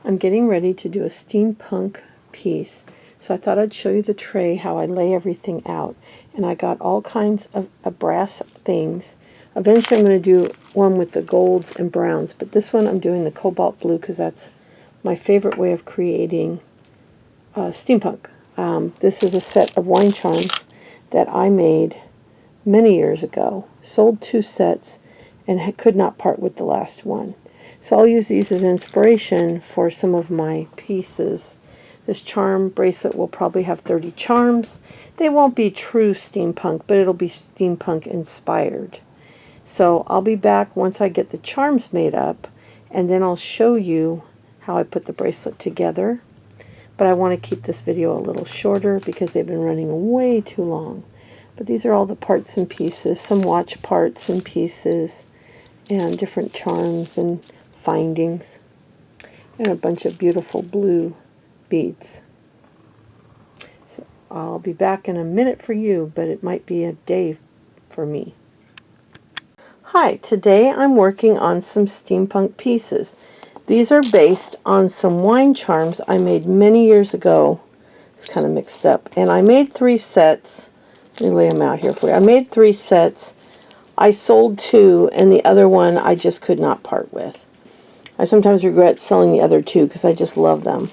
I'm getting ready to do a steampunk piece, so I thought I'd show you the tray, how I lay everything out. And I got all kinds of brass things. Eventually I'm going to do one with the golds and browns, but this one I'm doing the cobalt blue because that's my favorite way of creating steampunk. This is a set of wine charms that I made many years ago. Sold 2 sets and could not part with the last one. So I'll use these as inspiration for some of my pieces. This charm bracelet will probably have 30 charms. They won't be true steampunk, but it'll be steampunk inspired. So I'll be back once I get the charms made up, and then I'll show you how I put the bracelet together. But I want to keep this video a little shorter because they've been running way too long. But these are all the parts and pieces, some watch parts and pieces, and different charms and findings, and a bunch of beautiful blue beads. So I'll be back in a minute for you, but it might be a day for me. Hi, today I'm working on some steampunk pieces. These are based on some wine charms I made many years ago. It's kind of mixed up. And I made 3 sets. Let me lay them out here for you. I made 3 sets. I sold 2, and the other one I just could not part with. I sometimes regret selling the other 2 because I just love them.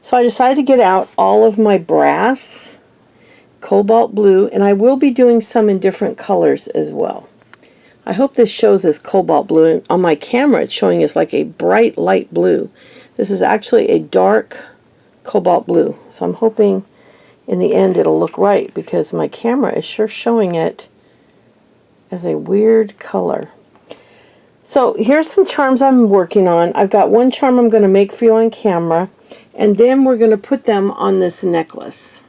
So I decided to get out all of my brass, cobalt blue, and I will be doing some in different colors as well. I hope this shows as cobalt blue, and on my camera it's showing as like a bright light blue. This is actually a dark cobalt blue, so I'm hoping in the end it'll look right because my camera is sure showing it as a weird color. So here's some charms I'm working on. I've got one charm I'm going to make for you on camera, and then we're going to put them on this necklace.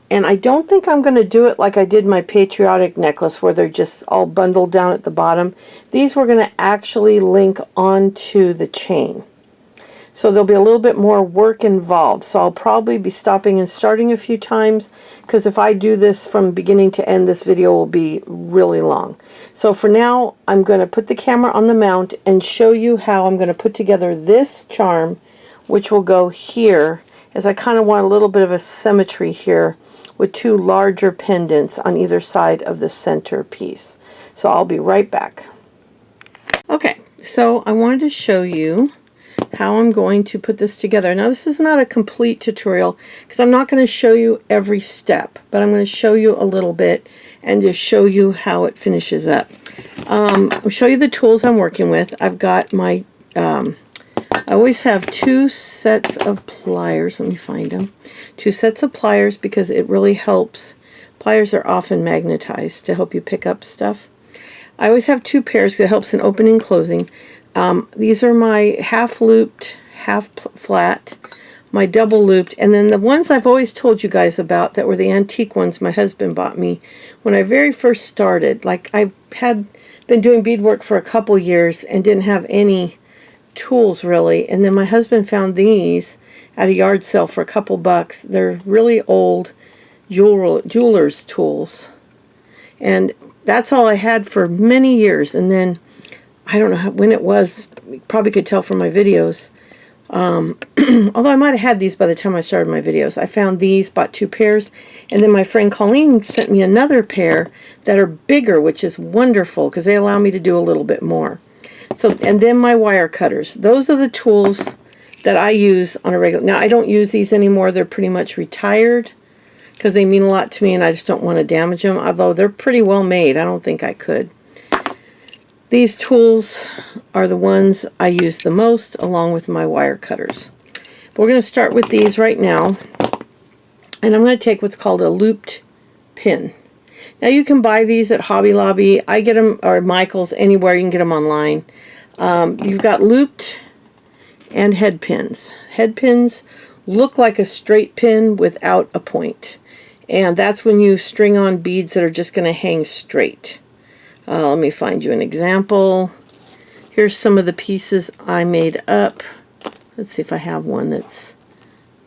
And I don't think I'm going to do it like I did my patriotic necklace where they're just all bundled down at the bottom. These we're going to actually link onto the chain. So there'll be a little bit more work involved. So I'll probably be stopping and starting a few times because if I do this from beginning to end, this video will be really long. So for now, I'm going to put the camera on the mount and show you how I'm going to put together this charm, which will go here, as I kind of want a little bit of a symmetry here with 2 larger pendants on either side of the center piece. So I'll be right back. Okay, so I wanted to show you how I'm going to put this together. Now this is not a complete tutorial because I'm not going to show you every step, but I'm going to show you a little bit and just show you how it finishes up. I'll show you the tools I'm working with. I've got my, I always have 2 sets of pliers. Let me find them. 2 sets of pliers because it really helps. Pliers are often magnetized to help you pick up stuff. I always have 2 pairs because it helps in opening and closing. These are my half looped, half flat, my double looped, and then the ones I've always told you guys about that were the antique ones my husband bought me when I very first started. Like I had been doing beadwork for a couple years and didn't have any tools really, and then my husband found these at a yard sale for a couple bucks. They're really old jeweler's tools, and that's all I had for many years. And then I don't know when it was, you probably could tell from my videos, although I might have had these by the time I started my videos. I found these, bought 2 pairs, and then my friend Colleen sent me another pair that are bigger, which is wonderful because they allow me to do a little bit more. So, and then my wire cutters. Those are the tools that I use on a regular. Now I don't use these anymore. They're pretty much retired because they mean a lot to me and I just don't want to damage them, although they're pretty well made. I don't think I could. These tools are the ones I use the most along with my wire cutters. But we're going to start with these right now, and I'm going to take what's called a looped pin. Now you can buy these at Hobby Lobby. I get them, or Michael's, anywhere. You can get them online. You've got looped and head pins. Head pins look like a straight pin without a point, and that's when you string on beads that are just going to hang straight. Let me find you an example. Here's some of the pieces I made up. Let's see if I have one that's...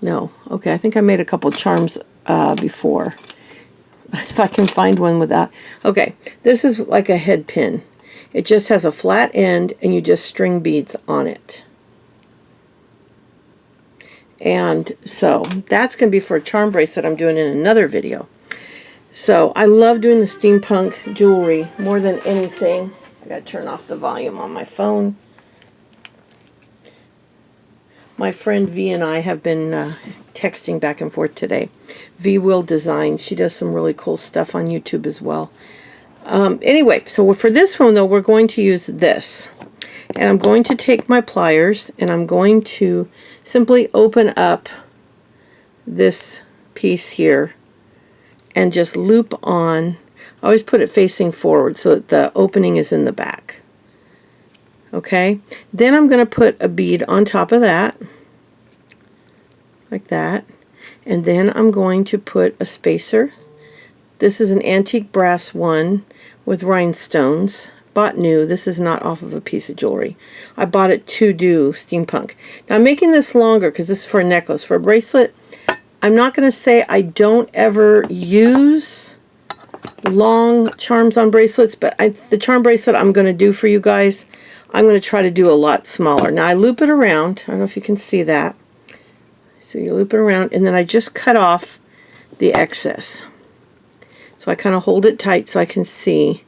No. Okay, I think I made a couple charms before. If I can find one with that. Okay, this is like a head pin. It just has a flat end and you just string beads on it. And so that's going to be for a charm bracelet I'm doing in another video. So I love doing the steampunk jewelry more than anything. I got to turn off the volume on my phone. My friend V and I have been texting back and forth today. V Will Designs. She does some really cool stuff on YouTube as well. Anyway, so for this one though, we're going to use this. And I'm going to take my pliers and I'm going to simply open up this piece here and just loop on. I always put it facing forward so that the opening is in the back. Okay, then I'm going to put a bead on top of that, like that, and then I'm going to put a spacer. This is an antique brass one with rhinestones. Bought new. This is not off of a piece of jewelry. I bought it to do steampunk. Now I'm making this longer because this is for a necklace. For a bracelet, I'm not going to say I don't ever use long charms on bracelets, but the charm bracelet I'm going to do for you guys, I'm going to try to do a lot smaller. Now I loop it around. I don't know if you can see that. So you loop it around and then I just cut off the excess. So I kind of hold it tight so I can see.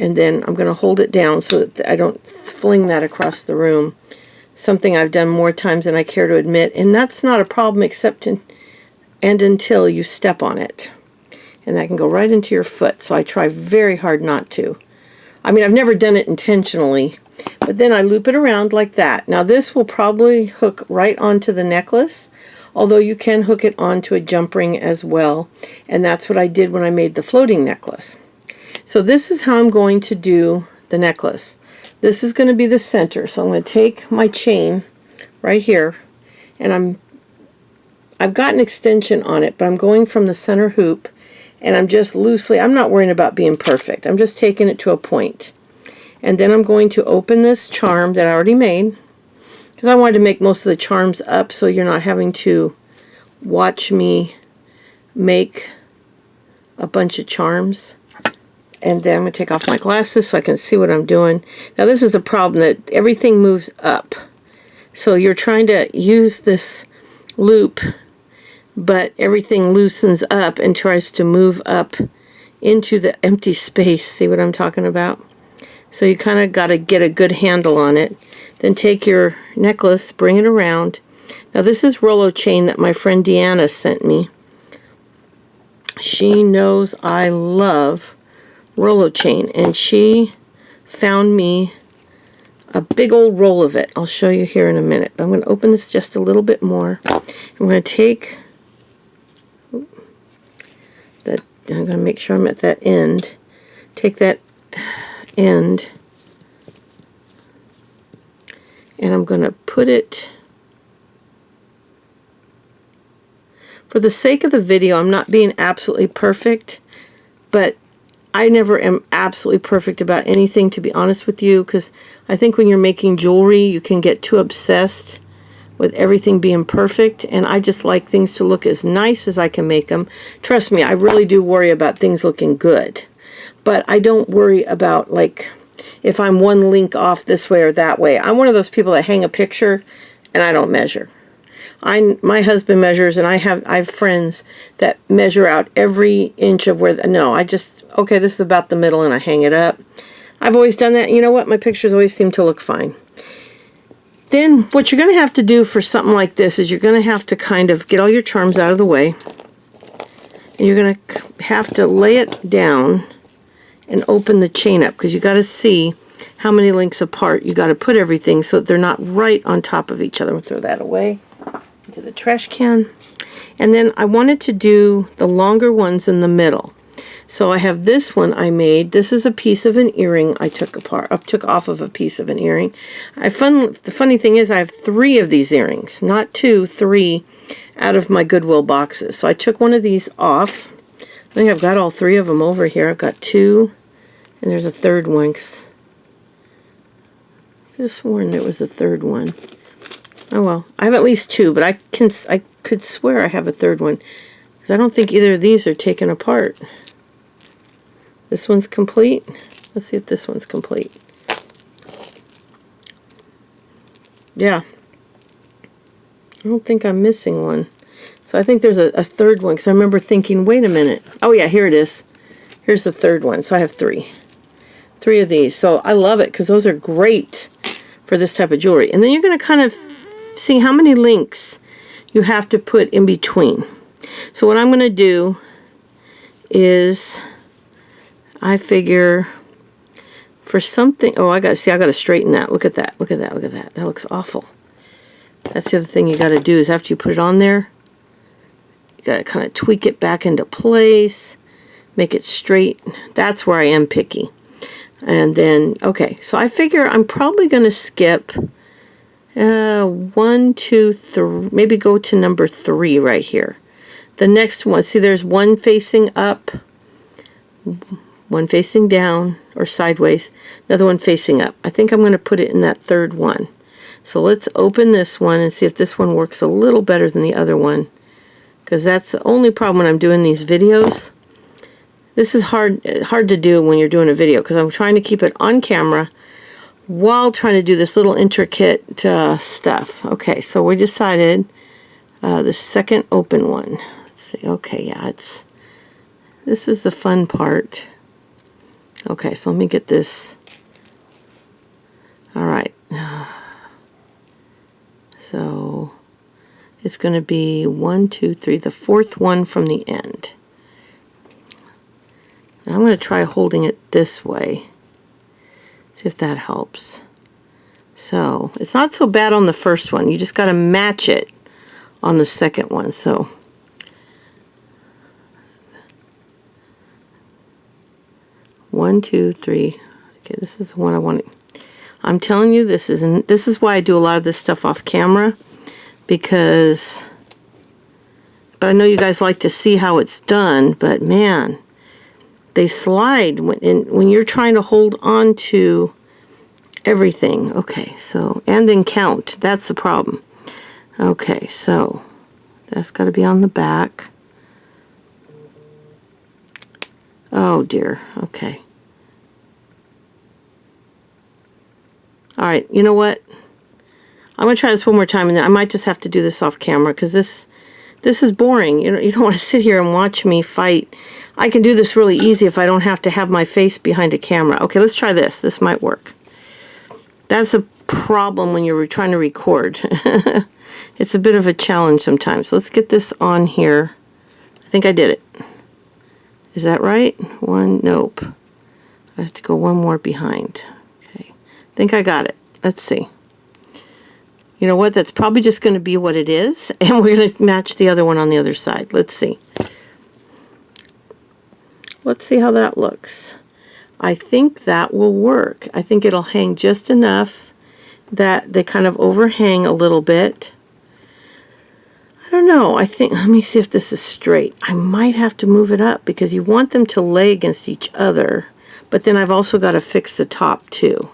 And then I'm going to hold it down so that I don't fling that across the room. Something I've done more times than I care to admit. And that's not a problem except and until you step on it. And that can go right into your foot. So I try very hard not to. I mean, I've never done it intentionally. But then I loop it around like that. Now this will probably hook right onto the necklace. Although you can hook it onto a jump ring as well. And that's what I did when I made the floating necklace. So this is how I'm going to do the necklace. This is going to be the center. So I'm going to take my chain right here, and I've got an extension on it, but I'm going from the center hoop, and I'm just loosely, I'm not worrying about being perfect. I'm just taking it to a point. And then I'm going to open this charm that I already made, because I wanted to make most of the charms up so you're not having to watch me make a bunch of charms. And then I'm going to take off my glasses so I can see what I'm doing. Now this is a problem that everything moves up. So you're trying to use this loop, but everything loosens up and tries to move up into the empty space. See what I'm talking about? So you kind of got to get a good handle on it. Then take your necklace, bring it around. Now this is Rollo chain that my friend Deanna sent me. She knows I love Rollo chain, and she found me a big old roll of it. I'll show you here in a minute. But I'm going to open this just a little bit more. I'm going to take that. I'm going to make sure I'm at that end. Take that end, and I'm going to put it. For the sake of the video, I'm not being absolutely perfect, but I never am absolutely perfect about anything, to be honest with you, because I think when you're making jewelry, you can get too obsessed with everything being perfect, and I just like things to look as nice as I can make them. Trust me, I really do worry about things looking good, but I don't worry about, like, if I'm one link off this way or that way. I'm one of those people that hang a picture, and I don't measure. My husband measures, and I have friends that measure out every inch of where. No, I just, okay, this is about the middle, and I hang it up. I've always done that. You know what? My pictures always seem to look fine. Then what you're going to have to do for something like this is you're going to have to kind of get all your charms out of the way, and you're going to have to lay it down and open the chain up, because you got to see how many links apart. You got to put everything so that they're not right on top of each other. We'll throw that away into the trash can. And then I wanted to do the longer ones in the middle. So I have this one I made. This is a piece of an earring I took apart. I took off of a piece of an earring. The funny thing is I have 3 of these earrings, not 2, 3 out of my Goodwill boxes. So I took one of these off. I think I've got all 3 of them over here. I've got 2, and there's a third one. I could have sworn there was a third one. Oh well, I have at least 2, but I could swear I have a third one, because I don't think either of these are taken apart. This one's complete. Let's see if this one's complete. Yeah. I don't think I'm missing one. So I think there's a third one, because I remember thinking, wait a minute. Oh yeah, here it is. Here's the third one. So I have three. Three of these. So I love it, because those are great for this type of jewelry. And then you're going to kind of see how many links you have to put in between. So what I'm going to do is, I figure for something, oh, I got to straighten that. Look at that. Look at that. Look at that. That looks awful. That's the other thing you got to do, is after you put it on there, you got to kind of tweak it back into place, make it straight. That's where I am picky. And then, okay, so I figure I'm probably going to skip 1, 2, 3, maybe go to number 3 right here. The next one, see there's one facing up, one facing down or sideways, another one facing up. I think I'm going to put it in that third one. So let's open this one and see if this one works a little better than the other one, because that's the only problem when I'm doing these videos. This is hard to do when you're doing a video, because I'm trying to keep it on camera while trying to do this little intricate stuff. Okay, so we decided the second open one. Let's see. Okay, yeah, this is the fun part. Okay, so let me get this. All right. So it's going to be 1, 2, 3, the fourth one from the end. Now I'm going to try holding it this way. See if that helps. So it's not so bad on the first one. You just got to match it on the second one. So one, two, three. Okay, this is the one I want. I'm telling you, this is why I do a lot of this stuff off camera, because. But I know you guys like to see how it's done. But man, they slide when you're trying to hold on to everything. Okay, so, and then count. That's the problem. Okay, so that's got to be on the back. Oh dear. Okay. All right, you know what? I'm going to try this one more time, and then I might just have to do this off camera, because this is boring. You don't want to sit here and watch me fight. I can do this really easy if I don't have to have my face behind a camera. Okay, let's try this. This might work. That's a problem when you're trying to record. It's a bit of a challenge sometimes. Let's get this on here. I think I did it. Is that right? One, nope. I have to go one more behind. Okay, I think I got it. Let's see. You know what? That's probably just going to be what it is, and we're going to match the other one on the other side. Let's see. Let's see how that looks. I think that will work. I think it'll hang just enough that they kind of overhang a little bit. I don't know. I think, let me see if this is straight. I might have to move it up, because you want them to lay against each other, but then I've also got to fix the top too.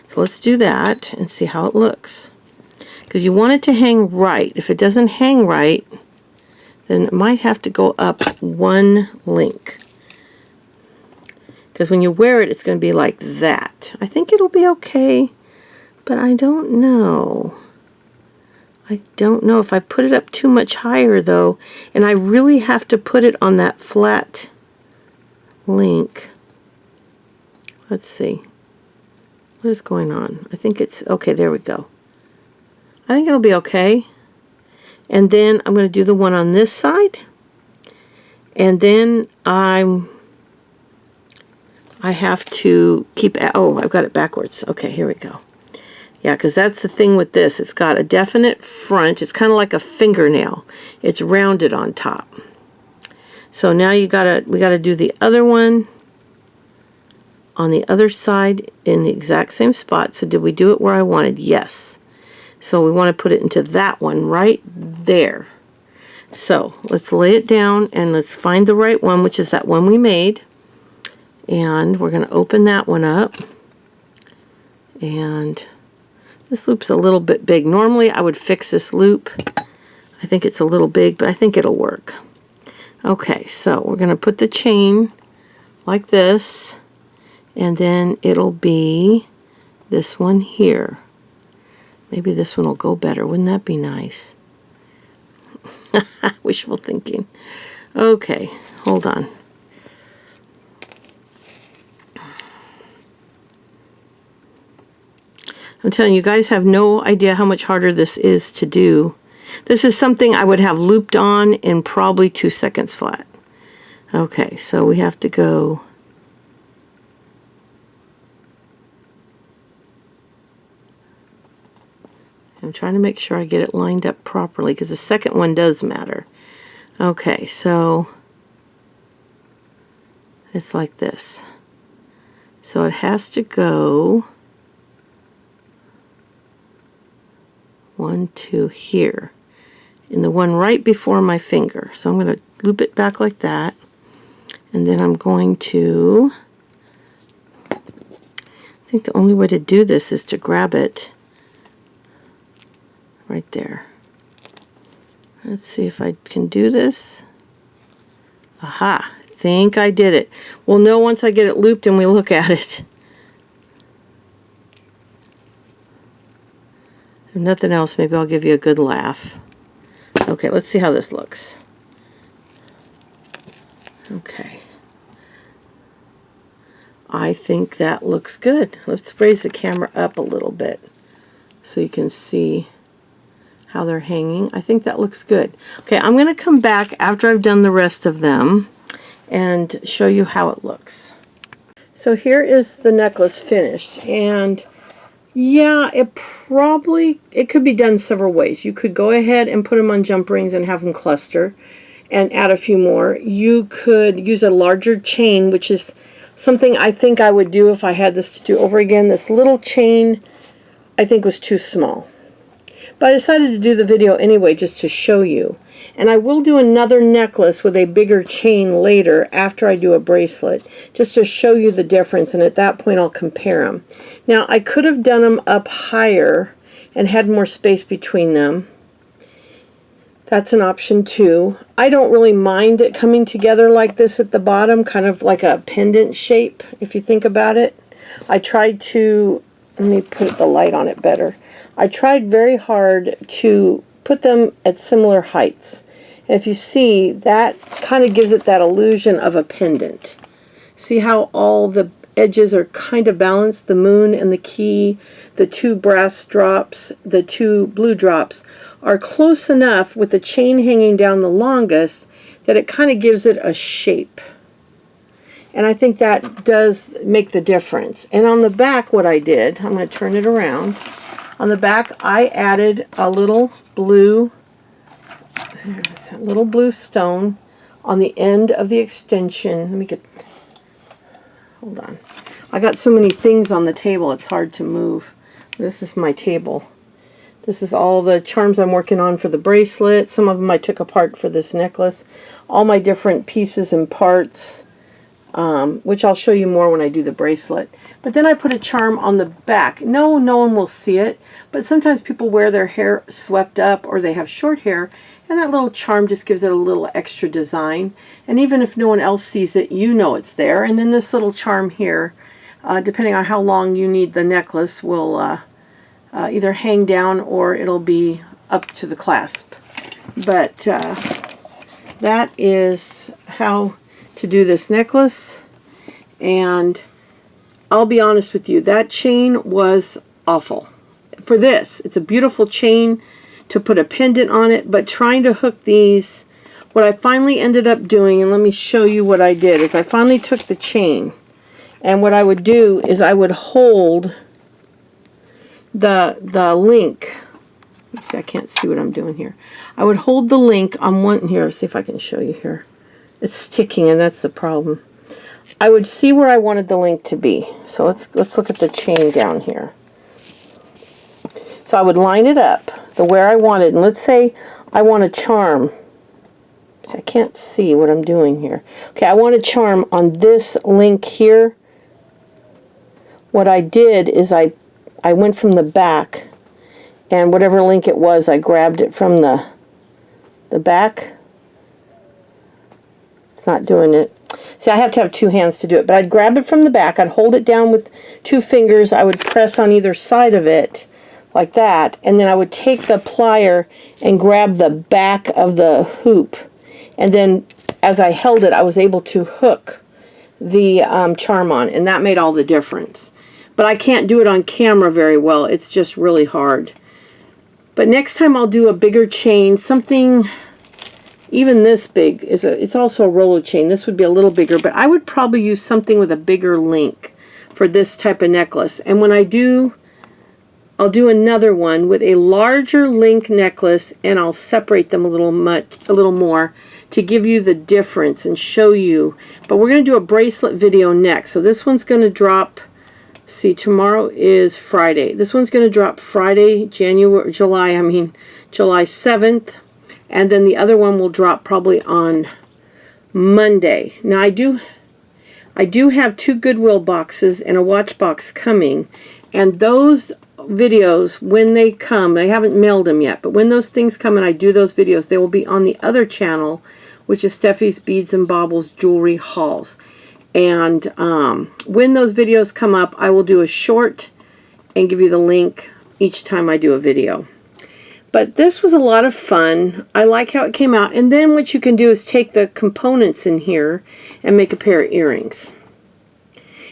So let's do that and see how it looks. Because you want it to hang right. If it doesn't hang right, then it might have to go up one link. Because when you wear it, it's going to be like that. I think it'll be okay, but I don't know. I don't know if I put it up too much higher, though, and I really have to put it on that flat link. Let's see. What is going on? I think it's, okay, there we go. I think it'll be okay. And then I'm going to do the one on this side. And then I have to keep, oh, I've got it backwards. Okay, here we go. Yeah, because that's the thing with this. It's got a definite front. It's kind of like a fingernail. It's rounded on top. So now we gotta do the other one on the other side in the exact same spot. So did we do it where I wanted? Yes. So we want to put it into that one right there. So let's lay it down and let's find the right one, which is that one we made. And we're going to open that one up. And this loop's a little bit big. Normally I would fix this loop. I think it's a little big, but I think it'll work. Okay, so we're going to put the chain like this. And then it'll be this one here. Maybe this one will go better. Wouldn't that be nice? Wishful thinking. Okay, hold on. I'm telling you, guys have no idea how much harder this is to do. This is something I would have looped on in probably 2 seconds flat. Okay, so we have to go. I'm trying to make sure I get it lined up properly because the second one does matter. Okay, so it's like this. So it has to go 1, 2 here, and the one right before my finger. So I'm going to loop it back like that, and then I'm going to, I think the only way to do this is to grab it right there. Let's see if I can do this. Aha, I think I did it. We'll know once I get it looped and we look at it. If nothing else, maybe I'll give you a good laugh. Okay, let's see how this looks. Okay. I think that looks good. Let's raise the camera up a little bit so you can see how they're hanging. I think that looks good. Okay, I'm going to come back after I've done the rest of them and show you how it looks. So here is the necklace finished, and yeah, it could be done several ways. You could go ahead and put them on jump rings and have them cluster and add a few more. You could use a larger chain, which is something I think I would do if I had this to do over again. This little chain I think was too small. But I decided to do the video anyway just to show you. And I will do another necklace with a bigger chain later after I do a bracelet, just to show you the difference, and at that point I'll compare them. Now I could have done them up higher and had more space between them. That's an option too. I don't really mind it coming together like this at the bottom, kind of like a pendant shape if you think about it. I tried to, let me put the light on it better. I tried very hard to put them at similar heights. And if you see, that kind of gives it that illusion of a pendant. See how all the edges are kind of balanced? The moon and the key, the 2 brass drops, the 2 blue drops are close enough with the chain hanging down the longest that it kind of gives it a shape. And I think that does make the difference. And on the back, what I did, I'm going to turn it around. On the back, I added a little blue stone on the end of the extension. Let me get, hold on. I got so many things on the table, it's hard to move. This is my table. This is all the charms I'm working on for the bracelet. Some of them I took apart for this necklace. All my different pieces and parts, which I'll show you more when I do the bracelet. But then I put a charm on the back. No one will see it, but sometimes people wear their hair swept up or they have short hair, and that little charm just gives it a little extra design. And even if no one else sees it, you know it's there. And then this little charm here, depending on how long you need the necklace, will either hang down or it'll be up to the clasp. But that is how to do this necklace. And I'll be honest with you, that chain was awful. For this, it's a beautiful chain to put a pendant on it, but trying to hook these, what I finally ended up doing, and let me show you what I did, is I finally took the chain, and what I would do is I would hold the link. Let's see, I can't see what I'm doing here. I would hold the link on one, here, see if I can show you here. It's sticking, and that's the problem. I would see where I wanted the link to be. So let's look at the chain down here. So I would line it up the where I wanted, and let's say I want a charm. See, I can't see what I'm doing here. Okay, I want a charm on this link here. What I did is I went from the back, and whatever link it was, I grabbed it from the back. It's not doing it. See, I have to have 2 hands to do it, but I'd grab it from the back, I'd hold it down with 2 fingers, I would press on either side of it, like that, and then I would take the plier and grab the back of the hoop, and then as I held it, I was able to hook the charm on, and that made all the difference. But I can't do it on camera very well. It's just really hard. But next time I'll do a bigger chain, something even this big. It's also a roller chain. This would be a little bigger, but I would probably use something with a bigger link for this type of necklace. And when I do, I'll do another one with a larger link necklace, and I'll separate them a little more to give you the difference and show you. But we're going to do a bracelet video next. So this one's going to drop, see, tomorrow is Friday. This one's going to drop Friday, July 7th. And then the other one will drop probably on Monday. Now I do have 2 Goodwill boxes and a watch box coming, and those videos, when they come, I haven't mailed them yet, but when those things come and I do those videos, they will be on the other channel, which is Steffi's Beads and Baubles Jewelry Hauls. And when those videos come up, I will do a short and give you the link each time I do a video. But this was a lot of fun. I like how it came out. And then what you can do is take the components in here and make a pair of earrings.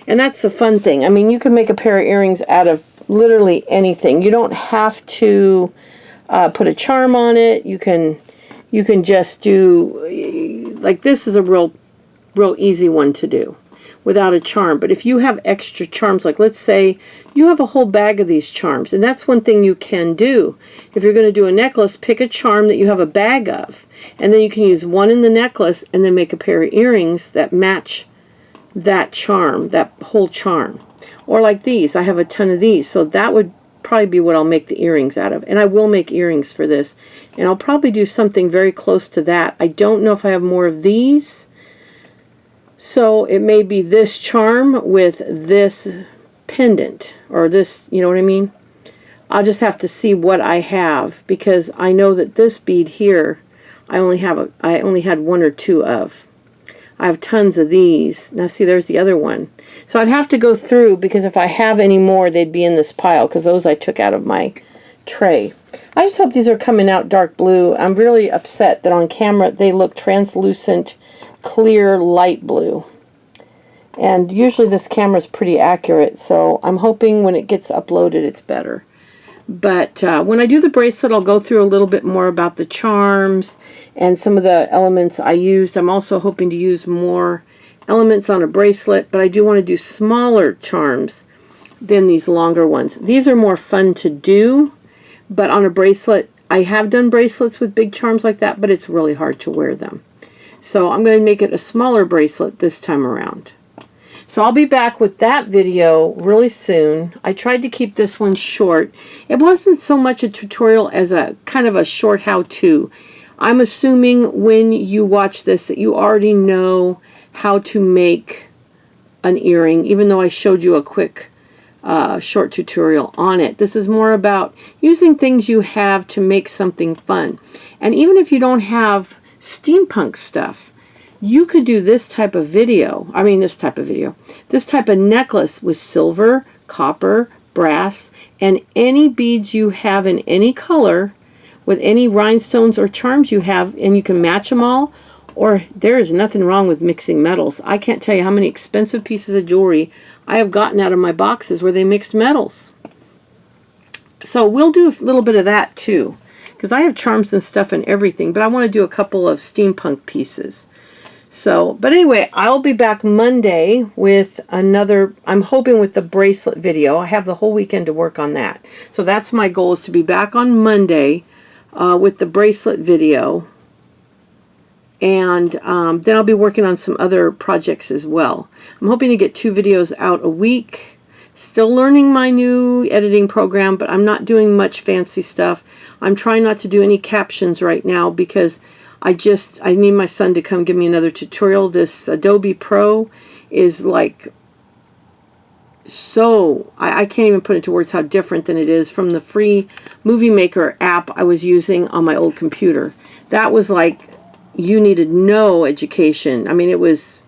And that's the fun thing. I mean, you can make a pair of earrings out of literally anything. You don't have to put a charm on it. You can just do, like, this is a real easy one to do without a charm. But if you have extra charms, like let's say you have a whole bag of these charms, and that's one thing you can do. If you're going to do a necklace, pick a charm that you have a bag of, and then you can use one in the necklace and then make a pair of earrings that match that charm, that whole charm. Or like these, I have a ton of these, so that would probably be what I'll make the earrings out of. And I will make earrings for this, and I'll probably do something very close to that. I don't know if I have more of these, so it may be this charm with this pendant, or this, you know what I mean? I'll just have to see what I have, because I know that this bead here I only had 1 or 2 of. I have tons of these. Now see, there's the other one. So I'd have to go through, because if I have any more, they'd be in this pile, because those I took out of my tray. I just hope these are coming out dark blue. I'm really upset that on camera they look translucent, clear, light blue. And usually this camera is pretty accurate, so I'm hoping when it gets uploaded it's better. But when I do the bracelet, I'll go through a little bit more about the charms and some of the elements I used. I'm also hoping to use more elements on a bracelet, but I do want to do smaller charms than these longer ones. These are more fun to do, but on a bracelet, I have done bracelets with big charms like that, but it's really hard to wear them. So I'm going to make it a smaller bracelet this time around. So I'll be back with that video really soon. I tried to keep this one short. It wasn't so much a tutorial as a kind of a short how-to. I'm assuming when you watch this that you already know how to make an earring, even though I showed you a quick short tutorial on it. This is more about using things you have to make something fun. And even if you don't have steampunk stuff, you could do this type of video, this type of necklace with silver, copper, brass, and any beads you have in any color with any rhinestones or charms you have, and you can match them all. Or there is nothing wrong with mixing metals. I can't tell you how many expensive pieces of jewelry I have gotten out of my boxes where they mixed metals. So we'll do a little bit of that too, because I have charms and stuff and everything, but I want to do a couple of steampunk pieces. So, but anyway, I'll be back Monday with another, I'm hoping with the bracelet video. I have the whole weekend to work on that. So that's my goal, is to be back on Monday with the bracelet video. And then I'll be working on some other projects as well. I'm hoping to get 2 videos out a week. Still learning my new editing program, but I'm not doing much fancy stuff. I'm trying not to do any captions right now, because I need my son to come give me another tutorial. This Adobe Pro is like so, I can't even put into words how different than it is from the free Movie Maker app I was using on my old computer. That was like, you needed no education. I mean, it was,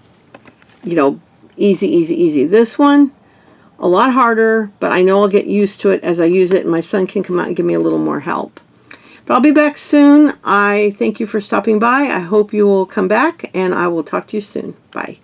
you know, easy, easy, easy. This one, A lot harder, but I know I'll get used to it as I use it, and my son can come out and give me a little more help. But I'll be back soon. I thank you for stopping by. I hope you will come back, and I will talk to you soon. Bye.